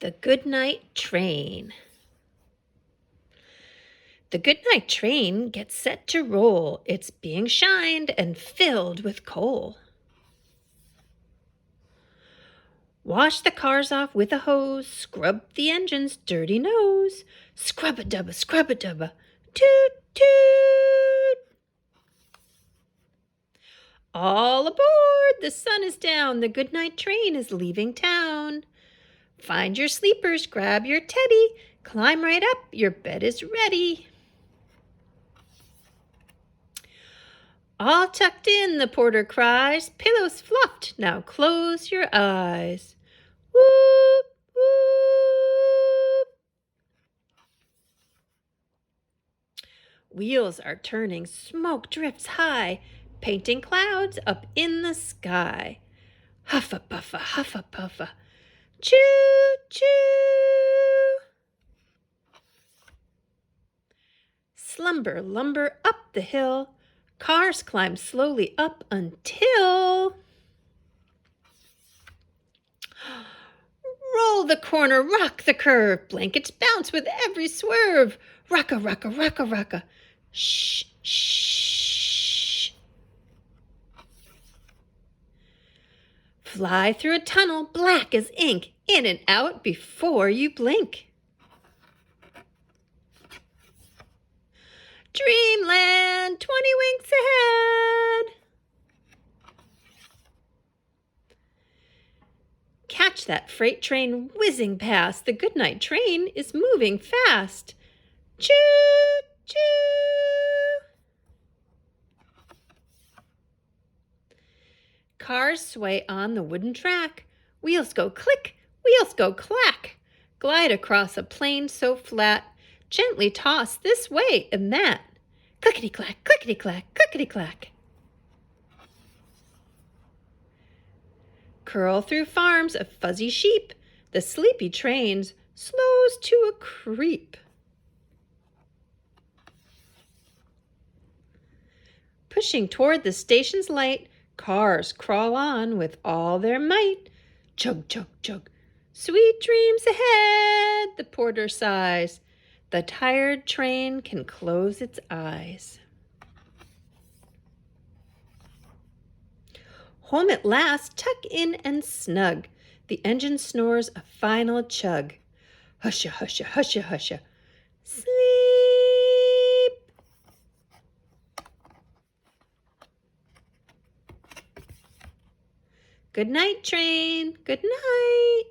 The Goodnight Train. The Goodnight Train gets set to roll. It's being shined and filled with coal. Wash the cars off with a hose. Scrub the engine's dirty nose. Scrub-a-dubba, scrub-a-dubba. Toot, toot. All aboard! The sun is down. The Goodnight Train is leaving town. Find your sleepers, grab your teddy. Climb right up, your bed is ready. All tucked in, the porter cries. Pillows fluffed, now close your eyes. Whoop, whoop. Wheels are turning, smoke drifts high, painting clouds up in the sky. Huffa-puffa, huffa-puffa, choo-choo. Slumber, lumber up the hill. Cars climb slowly up until... Roll the corner, rock the curve. Blankets bounce with every swerve. Rocka, rocka, rocka, rocka. Shh, shh. Fly through a tunnel, black as ink. In and out before you blink. Dreamland, 20 winks ahead. Catch that freight train whizzing past. The Goodnight Train is moving fast. Choo, choo. Cars sway on the wooden track. Wheels go click, wheels go clack. Glide across a plain so flat. Gently toss this way and that. Clickety-clack, clickety-clack, clickety-clack. Curl through farms of fuzzy sheep. The sleepy trains slows to a creep. Pushing toward the station's light, cars crawl on with all their might. Chug, chug, chug. Sweet dreams ahead, the porter sighs. The tired train can close its eyes. Home at last, tuck in and snug. The engine snores a final chug. Husha, husha, husha, husha. Sleep. Good night, train. Good night.